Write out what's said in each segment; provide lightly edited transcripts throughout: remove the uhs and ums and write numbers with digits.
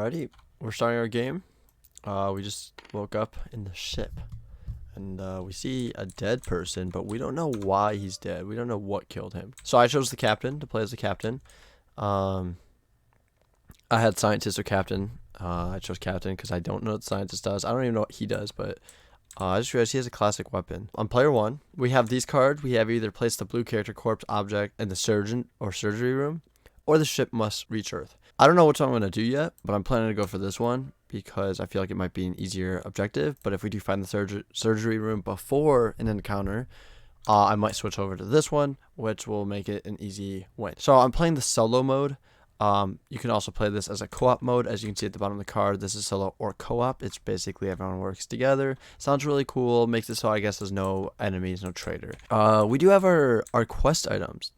Alrighty, we're starting our game. We just woke up in the ship, and we see a dead person, but we don't know why he's dead. We don't know what killed him. So I chose the captain to play as the captain. I had scientist or captain. I chose captain because I don't know what the scientist does. I don't even know what he does, but I just realized he has a classic weapon. On player 1, we have these cards. We have either place the blue character corpse object in the surgeon or surgery room, or the ship must reach Earth. I don't know which one I'm going to do yet, but I'm planning to go for this one because I feel like it might be an easier objective. But if we do find the surgery room before an encounter, I might switch over to this one, which will make it an easy win. So I'm playing the solo mode. You can also play this as a co-op mode. As you can see at the bottom of the card, this is solo or co-op. It's basically everyone works together. Sounds really cool. Makes it so I guess there's no enemies, no traitor. We do have our quest items.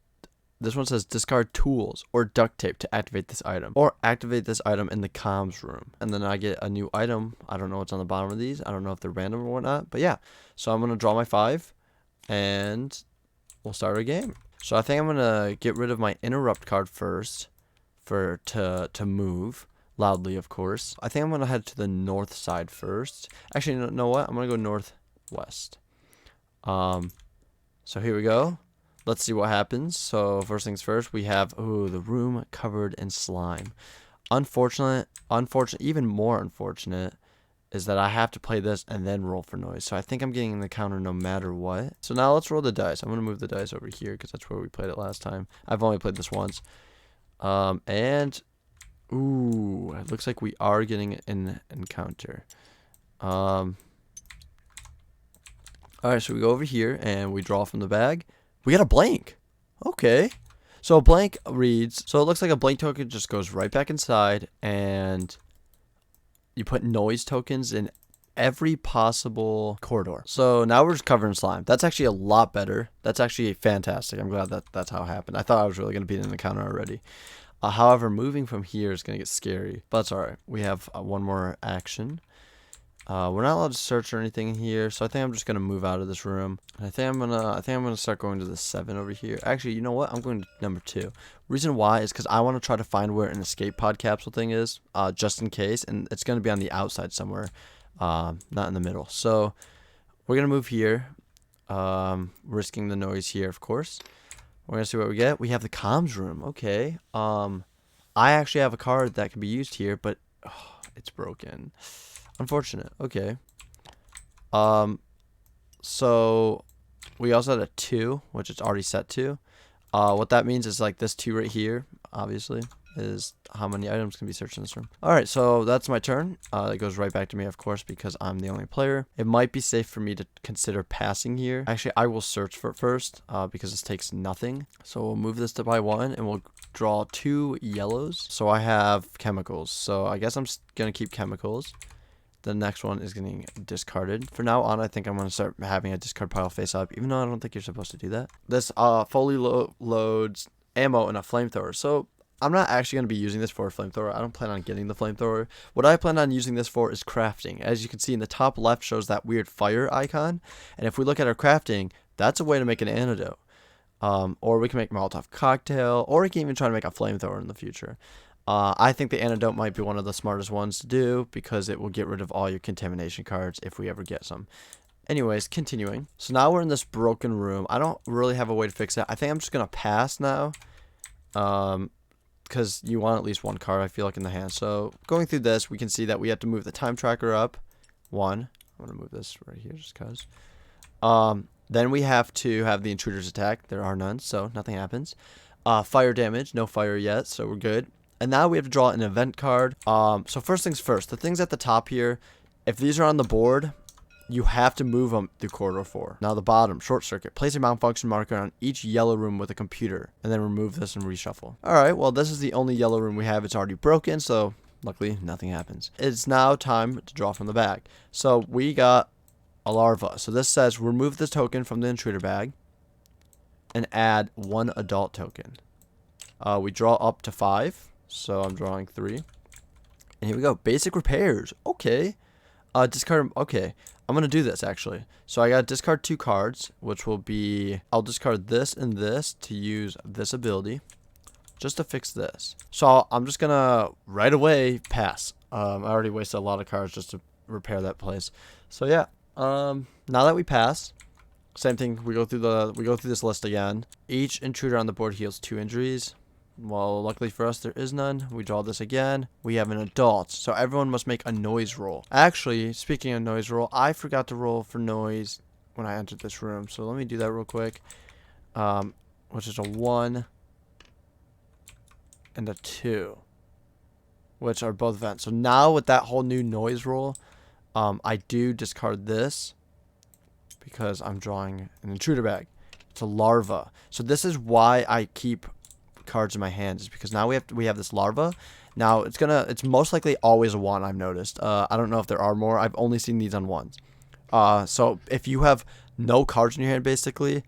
This one says discard tools or duct tape to activate this item, or activate this item in the comms room. And then I get a new item. I don't know what's on the bottom of these. I don't know if they're random or whatnot, but yeah. So I'm going to draw my 5 and we'll start our game. So I think I'm going to get rid of my interrupt card first to move loudly, of course. I think I'm going to head to the north side first. Actually, you know what? I'm going to go northwest. So here we go. Let's see what happens. So first things first, we have, the room covered in slime. Unfortunate, even more unfortunate is that I have to play this and then roll for noise. So I think I'm getting the counter no matter what. So now let's roll the dice. I'm going to move the dice over here because that's where we played it last time. I've only played this once. It looks like we are getting an encounter. Alright, so we go over here and we draw from the bag. We got a blank. Okay. So a blank reads, so it looks like a blank token just goes right back inside, and you put noise tokens in every possible corridor. So now we're just covered in slime. That's actually a lot better. That's actually fantastic. I'm glad that that's how it happened. I thought I was really going to beat an encounter already. However, moving from here is going to get scary, but it's alright. We have one more action. We're not allowed to search or anything in here, so I think I'm just gonna move out of this room. I think I'm gonna start going to the 7 over here. Actually, you know what? I'm going to number 2. Reason why is because I want to try to find where an escape pod capsule thing is, just in case, and it's gonna be on the outside somewhere, not in the middle. So we're gonna move here, risking the noise here, of course. We're gonna see what we get. We have the comms room. Okay. I actually have a card that can be used here, but it's broken. Unfortunate. Okay. So we also had a 2, which it's already set to. What that means is like this 2 right here, obviously, is how many items can be searched in this room. Alright, so that's my turn. It goes right back to me, of course, because I'm the only player. It might be safe for me to consider passing here. Actually, I will search for it first, because this takes nothing. So we'll move this to by 1, and we'll draw 2 yellows. So I have chemicals. So I guess I'm going to keep chemicals. The next one is getting discarded. For now on, I think I'm going to start having a discard pile face up, even though I don't think you're supposed to do that. This fully loads ammo and a flamethrower. So I'm not actually going to be using this for a flamethrower. I don't plan on getting the flamethrower. What I plan on using this for is crafting. As you can see in the top left shows that weird fire icon. And if we look at our crafting, that's a way to make an antidote. Or we can make Molotov cocktail, or we can even try to make a flamethrower in the future. I think the antidote might be one of the smartest ones to do because it will get rid of all your contamination cards if we ever get some. Anyways, continuing. So now we're in this broken room. I don't really have a way to fix it. I think I'm just going to pass now. Because you want at least one card, I feel like, in the hand. So going through this, we can see that we have to move the time tracker up. 1. I'm going to move this right here just because. Then we have to have the intruders attack. There are none, so nothing happens. Fire damage. No fire yet, so we're good. And now we have to draw an event card. So first things first, the things at the top here, if these are on the board, you have to move them through corridor 4. Now the bottom, short circuit. Place a malfunction marker on each yellow room with a computer, and then remove this and reshuffle. Alright, well this is the only yellow room we have. It's already broken, so luckily nothing happens. It's now time to draw from the bag. So we got a larva. So this says remove this token from the intruder bag and add 1 adult token. We draw up to 5. So I'm drawing 3. And here we go. Basic repairs. Okay. Discard. Okay. I'm going to do this actually. So I got to discard 2 cards, which will be, I'll discard this and this to use this ability. just to fix this. So I'm just gonna right away pass. I already wasted a lot of cards just to repair that place. So yeah, now that we pass, same thing. We go through this list again. Each intruder on the board heals 2 injuries. Well, luckily for us, there is none. We draw this again. We have an adult, so everyone must make a noise roll. Actually, speaking of noise roll, I forgot to roll for noise when I entered this room. So let me do that real quick. Which is a 1 and a 2, which are both vents. So now with that whole new noise roll, I do discard this because I'm drawing an intruder bag. It's a larva. So this is why I keep cards in my hands, is because now we have this larva. Now it's most likely always a 1, I've noticed. I don't know if there are more. I've only seen these on 1s. So if you have no cards in your hand, basically,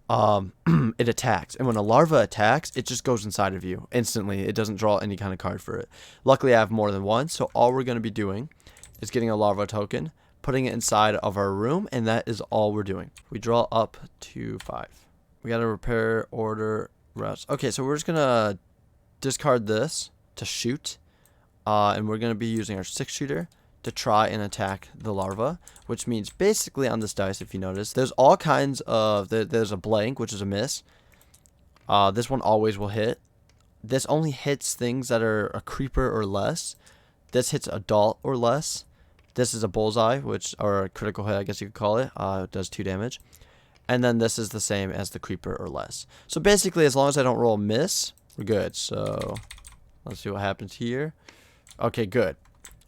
it attacks. And when a larva attacks, it just goes inside of you instantly. It doesn't draw any kind of card for it. Luckily, I have more than one, so all we're going to be doing is getting a larva token, putting it inside of our room, and that is all we're doing. We draw up to 5. We got to repair, order, rest. Okay, so we're just going to discard this to shoot, and we're going to be using our 6-shooter to try and attack the larva, which means basically on this dice, if you notice, there's all kinds of, there's a blank, which is a miss. This one always will hit. This only hits things that are a creeper or less. This hits adult or less. This is a bullseye, or a critical hit, I guess you could call it. It does 2 damage. And then this is the same as the creeper or less. So basically, as long as I don't roll a miss, we're good. So let's see what happens here. Okay, good.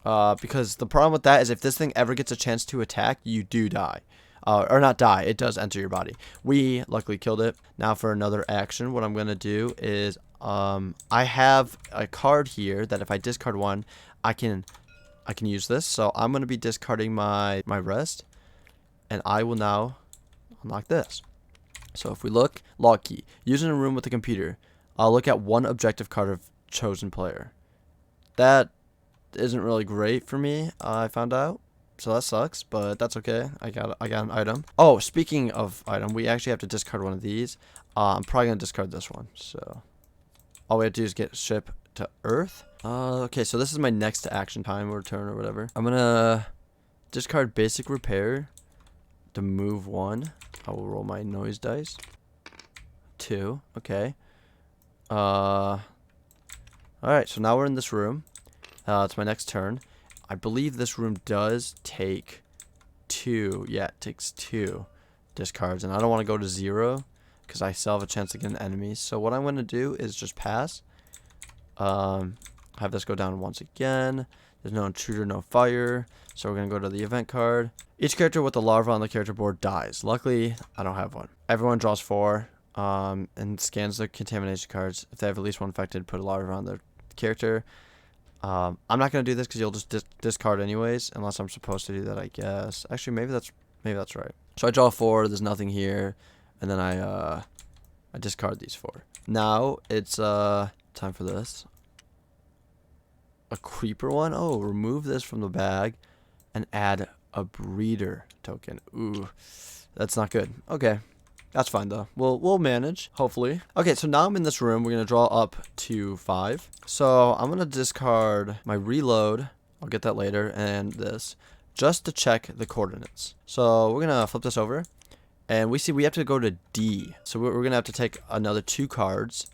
Because the problem with that is if this thing ever gets a chance to attack, you do die. Or not die, it does enter your body. We luckily killed it. Now for another action, what I'm going to do is I have a card here that if I discard one, I can use this. So I'm going to be discarding my rest, and I will now unlock this. So if we look, log key. Use in a room with the computer. I'll look at one objective card of chosen player. That isn't really great for me, I found out. So that sucks, but that's okay. I got an item. Oh, speaking of item, we actually have to discard one of these. I'm probably going to discard this one. So all we have to do is get ship to Earth. Okay, so this is my next action time or turn or whatever. I'm going to discard basic repair to move 1. I will roll my noise dice. 2. Okay. Alright, so now we're in this room. It's my next turn. I believe this room does take 2. Yeah, it takes 2 discards. And I don't want to go to 0 because I still have a chance to get an enemy. So what I'm going to do is just pass. Have this go down once again. There's no intruder, no fire. So we're going to go to the event card. Each character with the larva on the character board dies. Luckily, I don't have one. Everyone draws 4 and scans their contamination cards. If they have at least one infected, put a larva on their character. I'm not going to do this because you'll just discard anyways, unless I'm supposed to do that, I guess. Actually, maybe that's right. So I draw 4, there's nothing here, and then I discard these 4. Now it's time for this. A creeper one? Oh, remove this from the bag and add a breeder token. Ooh, that's not good. Okay. That's fine though. We'll manage, hopefully. Okay, so now I'm in this room. We're gonna draw up to 5. So I'm gonna discard my reload. I'll get that later, and this, just to check the coordinates. So we're gonna flip this over, and we see we have to go to D. So we're gonna have to take another 2 cards,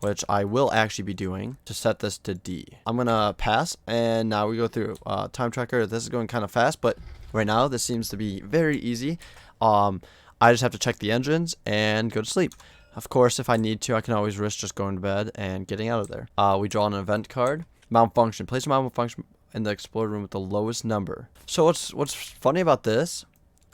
which I will actually be doing to set this to D. I'm gonna pass, and now we go through time tracker. This is going kind of fast, but right now this seems to be very easy. I just have to check the engines and go to sleep. Of course, if I need to, I can always risk just going to bed and getting out of there. We draw an event card. Malfunction. Place a malfunction in the explorer room with the lowest number. So what's funny about this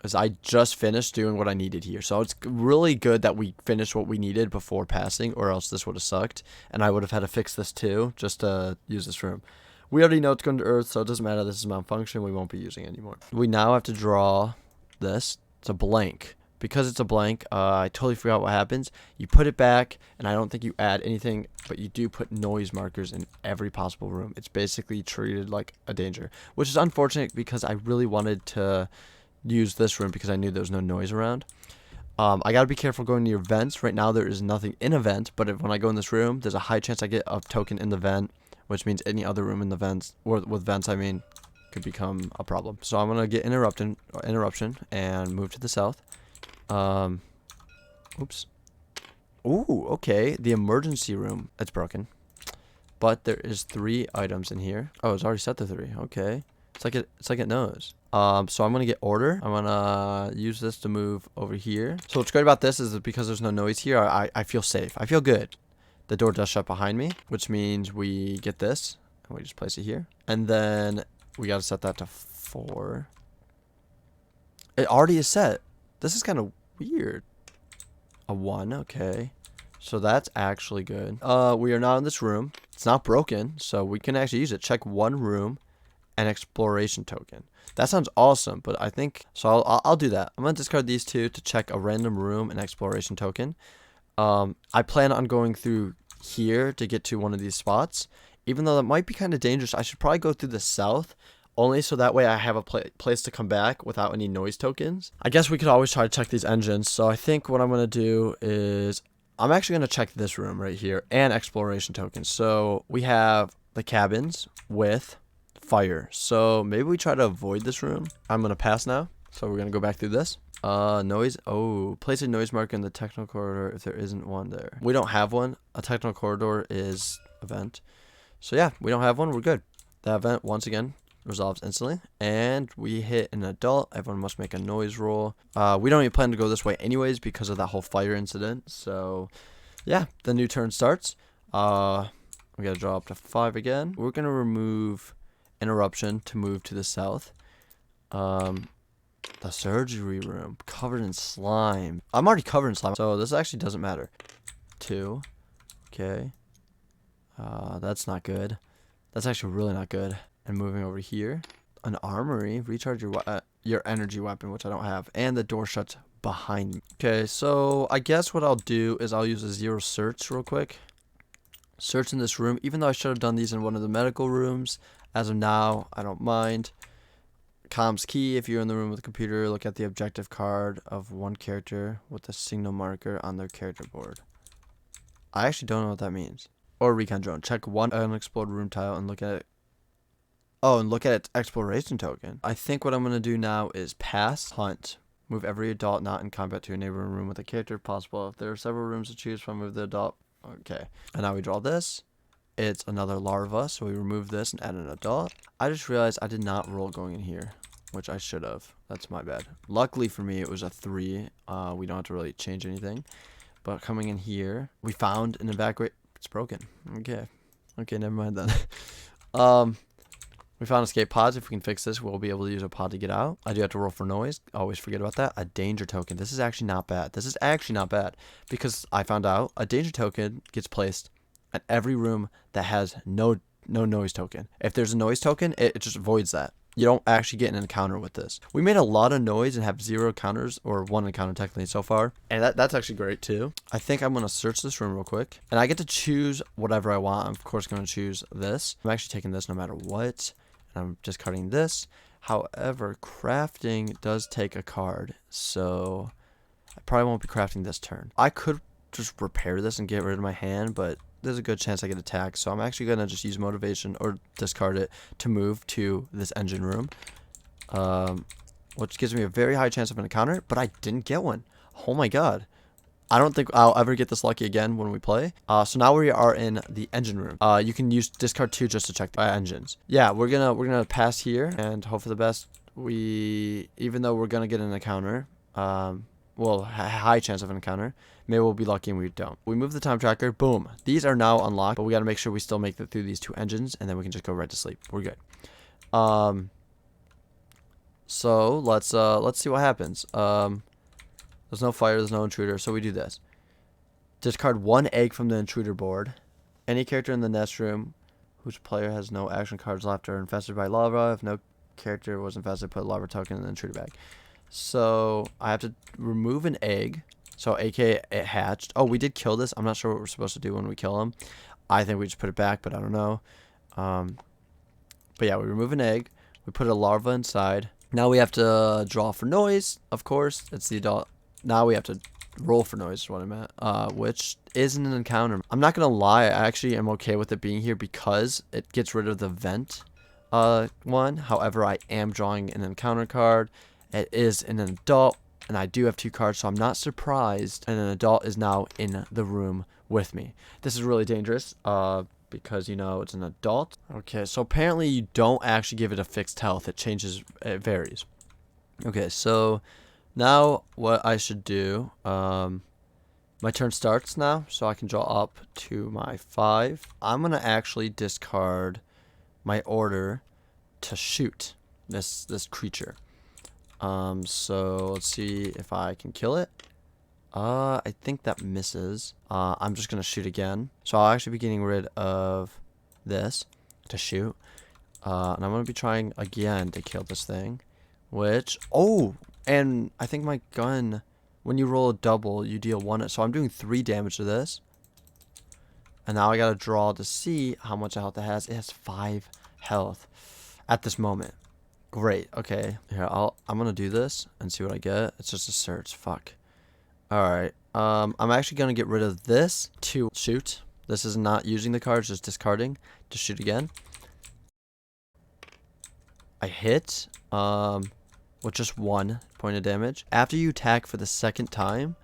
is I just finished doing what I needed here. So it's really good that we finished what we needed before passing, or else this would have sucked. And I would have had to fix this too, just to use this room. We already know it's going to Earth, so it doesn't matter. This is malfunction. We won't be using it anymore. We now have to draw this. It's a blank. Because it's a blank, I totally forgot what happens. You put it back, and I don't think you add anything, but you do put noise markers in every possible room. It's basically treated like a danger, which is unfortunate because I really wanted to use this room because I knew there was no noise around. I gotta be careful going near vents. Right now there is nothing in a vent, but when I go in this room, there's a high chance I get a token in the vent, which means any other room in the vents, or with vents I mean, could become a problem. So I'm gonna get interruption and move to the south. Oops. Ooh, okay. The emergency room. It's broken. But there is 3 items in here. Oh, it's already set to 3. Okay. It's like it knows. So I'm gonna get order. I'm gonna use this to move over here. So what's great about this is that because there's no noise here, I feel safe. I feel good. The door does shut behind me, which means we get this and we just place it here. And then we gotta set that to 4. It already is set. This is kind of weird. A 1, okay. So that's actually good. We are now in this room. It's not broken, so we can actually use it. Check 1 room and exploration token. That sounds awesome, but I think so. I'll do that. I'm gonna discard these 2 to check a random room and exploration token. I plan on going through here to get to one of these spots. Even though that might be kind of dangerous, I should probably go through the south. Only so that way I have a place to come back without any noise tokens. I guess we could always try to check these engines. So I think what I'm going to do is I'm actually going to check this room right here and exploration tokens. So we have the cabins with fire. So maybe we try to avoid this room. I'm going to pass now. So we're going to go back through this. Noise. Oh, place a noise marker in the technical corridor if there isn't one there. We don't have one. A technical corridor is event. So yeah, we don't have one. We're good. That event, once again, resolves instantly. And we hit an adult. Everyone must make a noise roll. We don't even plan to go this way anyways because of that whole fire incident. So yeah, the new turn starts. We gotta draw up to 5 again. We're gonna remove interruption to move to the south. The surgery room covered in slime. I'm already covered in slime, so this actually doesn't matter. 2. Okay. That's not good. That's actually really not good. And moving over here, an armory, recharge your energy weapon, which I don't have, and the door shuts behind me. Okay, so I guess what I'll do is I'll use a 0 search real quick. Search in this room, even though I should have done these in one of the medical rooms. As of now, I don't mind. Comms key, if you're in the room with the computer, look at the objective card of one character with a signal marker on their character board. I actually don't know what that means. Or recon drone. Check 1 unexplored room tile and look at it. Oh, and look at its exploration token. I think what I'm going to do now is pass, hunt. Move every adult not in combat to a neighboring room with a character if possible. If there are several rooms to choose from, move the adult. Okay. And now we draw this. It's another larva, so we remove this and add an adult. I just realized I did not roll going in here, which I should have. That's my bad. Luckily for me, it was a 3. We don't have to really change anything. But coming in here, we found an evacuate. It's broken. Okay. Okay, never mind then. We found escape pods. If we can fix this, we'll be able to use a pod to get out. I do have to roll for noise. Always forget about that. A danger token. This is actually not bad. This is actually not bad because I found out a danger token gets placed at every room that has no noise token. If there's a noise token, it just voids that. You don't actually get an encounter with this. We made a lot of noise and have 0 encounters, or 1 encounter technically so far. And that's actually great too. I think I'm going to search this room real quick. And I get to choose whatever I want. I'm of course going to choose this. I'm actually taking this no matter what. And I'm discarding this. However, crafting does take a card. So I probably won't be crafting this turn. I could just repair this and get rid of my hand, but there's a good chance I get attacked. So I'm actually going to just use motivation or discard it to move to this engine room. Which gives me a very high chance of an encounter, but I didn't get one. Oh my god. I don't think I'll ever get this lucky again when we play. So now we are in the engine room. You can use discard 2 just to check the engines. Yeah, we're gonna pass here and hope for the best. Even though we're gonna get an encounter, well, high chance of an encounter. Maybe we'll be lucky and we don't. We move the time tracker. Boom. These are now unlocked, but we got to make sure we still make it through these 2 engines, and then we can just go right to sleep. We're good. So let's see what happens. There's no fire. There's no intruder. So we do this. Discard 1 egg from the intruder board. Any character in the nest room whose player has no action cards left are infested by lava. If no character was infested, put a lava token in the intruder bag. So I have to remove an egg. So aka it hatched. Oh, we did kill this. I'm not sure what we're supposed to do when we kill him. I think we just put it back, but I don't know. But yeah, we remove an egg. We put a larva inside. Now we have to draw for noise. Of course, it's the adult now we have to roll for noise is what I meant, which isn't an encounter. I'm not gonna lie, I actually am okay with it being here because it gets rid of the vent one. However, I am drawing an encounter card. It is an adult, and I do have 2 cards, so I'm not surprised. And an adult is now in the room with me. This is really dangerous, because, you know, it's an adult. Okay, so apparently you don't actually give it a fixed health. It changes, it varies. Okay, so now what I should do, my turn starts now, so I can draw up to my 5. I'm going to actually discard my order to shoot this creature. So let's see if I can kill it. I think that misses. I'm just gonna shoot again. So I'll actually be getting rid of this to shoot. And I'm gonna be trying again to kill this thing. Which, oh, and I think my gun, when you roll a double, you deal 1. So I'm doing 3 damage to this. And now I gotta draw to see how much health it has. It has 5 health at this moment. Great. Okay. Here, I'm gonna do this and see what I get. It's just a search. Fuck. Alright. I'm actually gonna get rid of this to shoot. This is not using the cards, just discarding to shoot again. I hit with just 1 point of damage. After you attack for the 2nd time,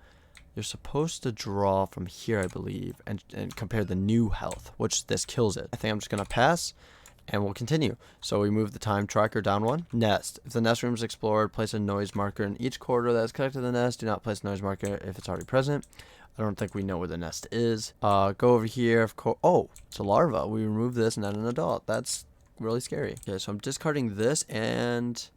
you're supposed to draw from here, I believe, and compare the new health, which this kills it. I think I'm just gonna pass. And we'll continue. So we move the time tracker down 1. Nest. If the nest room is explored, place a noise marker in each corridor that is connected to the nest. Do not place a noise marker if it's already present. I don't think we know where the nest is. Go over here. Of course. Oh, it's a larva. We remove this and add an adult. That's really scary. Okay, so I'm discarding this and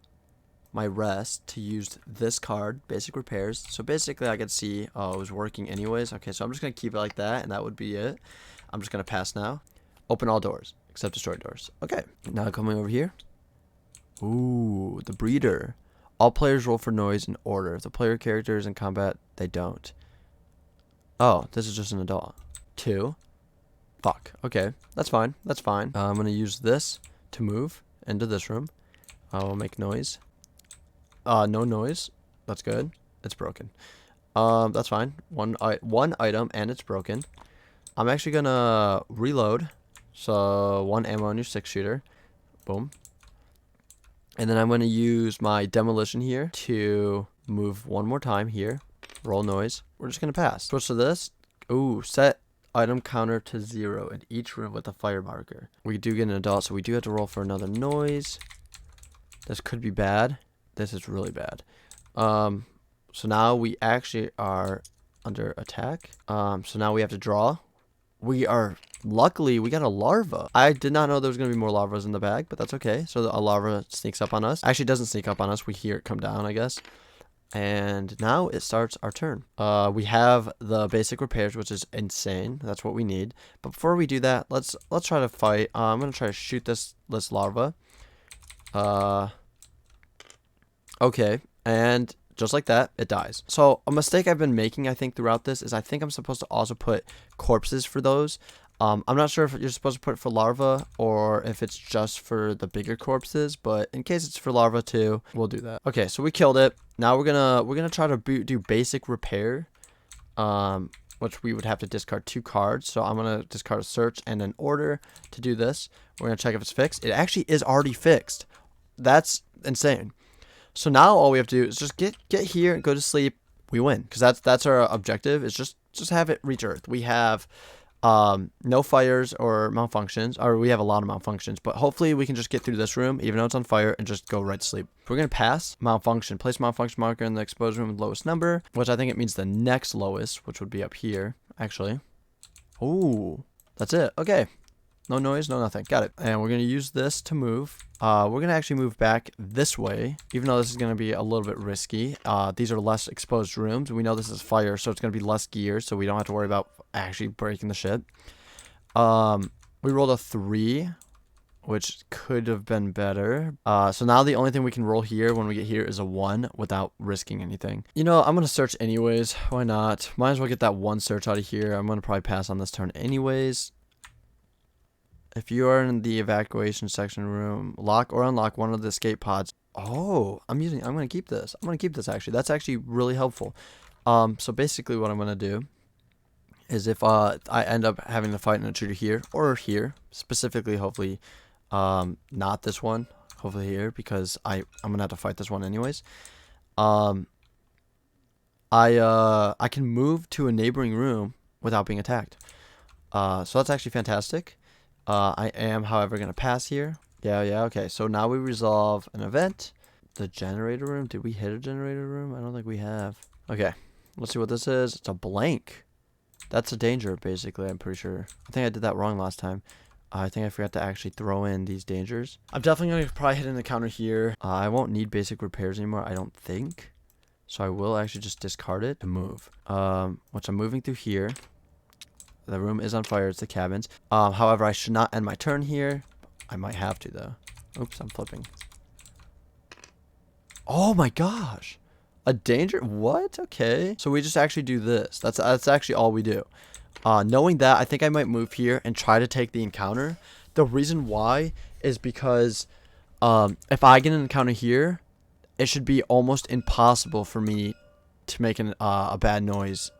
my rest to use this card, basic repairs. So basically I could see, oh, it was working anyways. Okay, so I'm just going to keep it like that, and that would be it. I'm just going to pass now. Open all doors. Except destroy doors. Okay. Now coming over here. Ooh, the breeder. All players roll for noise in order. If the player character is in combat, they don't. Oh, this is just an adult. 2. Fuck. Okay. That's fine. That's fine. I'm going to use this to move into this room. I will make noise. No noise. That's good. It's broken. That's fine. One item and it's broken. I'm actually going to reload. So 1 ammo on your 6-shooter. Boom. And then I'm going to use my demolition here to move 1 more time here. Roll noise. We're just going to pass. Switch to this. Ooh, set item counter to 0 in each room with a fire marker. We do get an adult, so we do have to roll for another noise. This could be bad. This is really bad. So now we actually are under attack. So now we have to draw. Luckily, we got a larva. I did not know there was going to be more larvas in the bag, but that's okay. So a larva sneaks up on us. Actually, it doesn't sneak up on us. We hear it come down, I guess. And now it starts our turn. We have the basic repairs, which is insane. That's what we need. But before we do that, let's try to fight. I'm going to try to shoot this larva. Okay. And just like that, it dies. So a mistake I've been making, I think, throughout this is I think I'm supposed to also put corpses for those. I'm not sure if you're supposed to put it for larva or if it's just for the bigger corpses, but in case it's for larva too, we'll do that. Okay, so we killed it. Now we're gonna try to do basic repair, which we would have to discard 2 cards. So I'm gonna discard a search and an order to do this. We're gonna check if it's fixed. It actually is already fixed. That's insane. So now all we have to do is just get here and go to sleep. We win, because that's our objective. Is just have it reach Earth. We have no fires or malfunctions, or we have a lot of malfunctions, but hopefully we can just get through this room even though it's on fire and just go right to sleep. We're gonna pass malfunction. Place malfunction marker in the exposed room with lowest number, which I think it means the next lowest, which would be up here actually. Ooh, that's it. Okay, no noise, no nothing. Got it. And we're gonna use this to move. We're gonna actually move back this way, even though this is gonna be a little bit risky. These are less exposed rooms. We know this is fire, so it's gonna be less gear, so we don't have to worry about actually breaking the shit. We rolled a 3, which could have been better. So now the only thing we can roll here when we get here is a 1 without risking anything. You know, I'm gonna search anyways. Why not? Might as well get that 1 search out of here. I'm gonna probably pass on this turn anyways. If you are in the evacuation section room, lock or unlock one of the escape pods. Oh, I'm gonna keep this. I'm gonna keep this actually. That's actually really helpful. So basically what I'm gonna do is if I end up having to fight an intruder here or here, specifically hopefully not this one, hopefully here, because I'm gonna have to fight this one anyways. I can move to a neighboring room without being attacked. So that's actually fantastic. I am, however, gonna pass here. Yeah, okay. So now we resolve an event. The generator room. Did we hit a generator room? I don't think we have. Okay, let's see what this is. It's a blank. That's a danger, basically, I'm pretty sure. I think I did that wrong last time. I think I forgot to actually throw in these dangers. I'm definitely going to probably hit an encounter here. I won't need basic repairs anymore, I don't think. So I will actually just discard it and move. Which I'm moving through here. The room is on fire. It's the cabins. However, I should not end my turn here. I might have to, though. Oops, I'm flipping. Oh my gosh. A danger? What? Okay. So we just actually do this. That's actually all we do. Knowing that, I think I might move here and try to take the encounter. The reason why is because if I get an encounter here, it should be almost impossible for me to make a bad noise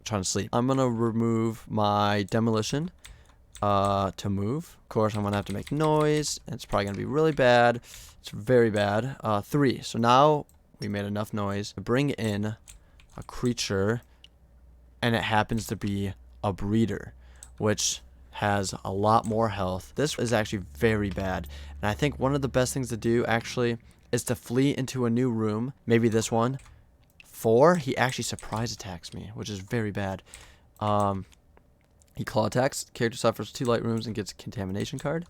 trying to sleep. I'm going to remove my demolition to move. Of course, I'm going to have to make noise. And it's probably going to be really bad. It's very bad. 3. So now we made enough noise to bring in a creature, and it happens to be a breeder, which has a lot more health. This is actually very bad, and I think one of the best things to do actually is to flee into a new room. Maybe this one. 4, he actually surprise attacks me, which is very bad. He claw attacks. Character suffers 2 light wounds and gets a contamination card.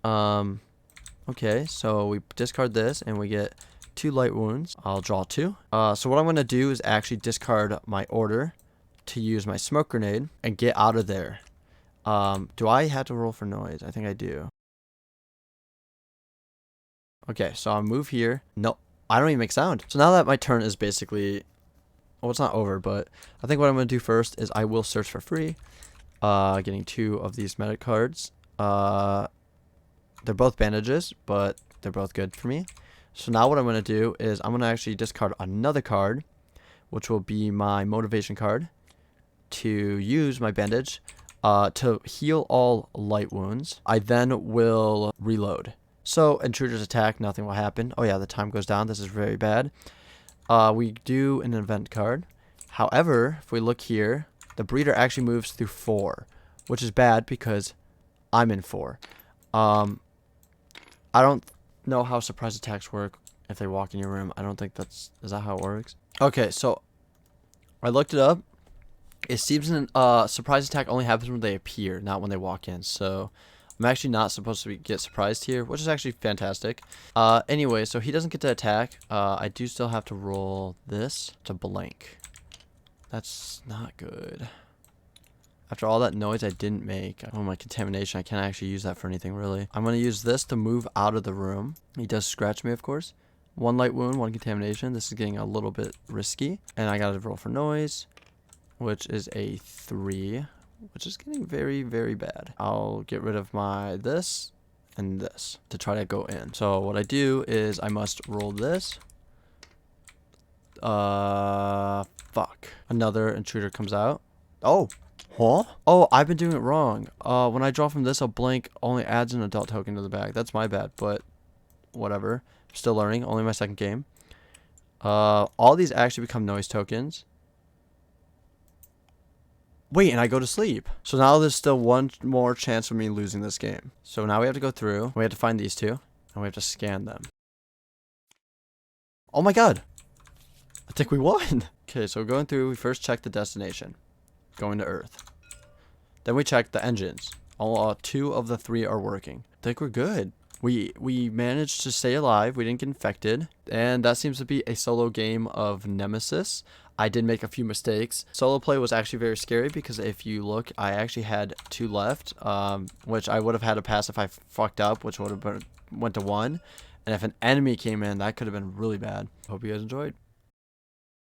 Okay, so we discard this and we get 2 light wounds. I'll draw 2. So what I'm going to do is actually discard my order to use my smoke grenade and get out of there. Do I have to roll for noise? I think I do. Okay, so I'll move here. No, I don't even make sound. So now that my turn is basically... Well, it's not over, but I think what I'm going to do first is I will search for free. Getting 2 of these medic cards. They're both bandages, but they're both good for me. So now what I'm going to do is I'm going to actually discard another card, which will be my motivation card, to use my bandage to heal all light wounds. I then will reload. So intruders attack, nothing will happen. Oh yeah, the time goes down. This is very bad. We do an event card. However, if we look here, the breeder actually moves through 4, which is bad because I'm in 4. I don't know how surprise attacks work if they walk in your room. I don't think is that how it works? Okay, so I looked it up. It seems an surprise attack only happens when they appear, not when they walk in. So I'm actually not supposed to get surprised here, which is actually fantastic. Anyway, so he doesn't get to attack. I do still have to roll this to blank. That's not good. After all that noise I didn't make, oh, my contamination, I can't actually use that for anything, really. I'm going to use this to move out of the room. He does scratch me, of course. 1 light wound, 1 contamination. This is getting a little bit risky. And I got to roll for noise, which is a 3, which is getting very, very bad. I'll get rid of my this and this to try to go in. So what I do is I must roll this. Fuck. Another intruder comes out. Oh. Huh? Oh, I've been doing it wrong. When I draw from this, a blank only adds an adult token to the bag. That's my bad, but whatever. Still learning. Only my 2nd game. All these actually become noise tokens. Wait, and I go to sleep. So now there's still 1 more chance of me losing this game. So now we have to go through. We have to find these 2, and we have to scan them. Oh my god. I think we won. Okay, so going through, we first check the destination. Going to Earth. Then we check the engines. All 2 of the 3 are working. I think we're good. We managed to stay alive. We didn't get infected. And that seems to be a solo game of Nemesis. I did make a few mistakes. Solo play was actually very scary because if you look, I actually had 2 left, which I would have had to pass if I fucked up, which would have went to 1. And if an enemy came in, that could have been really bad. Hope you guys enjoyed.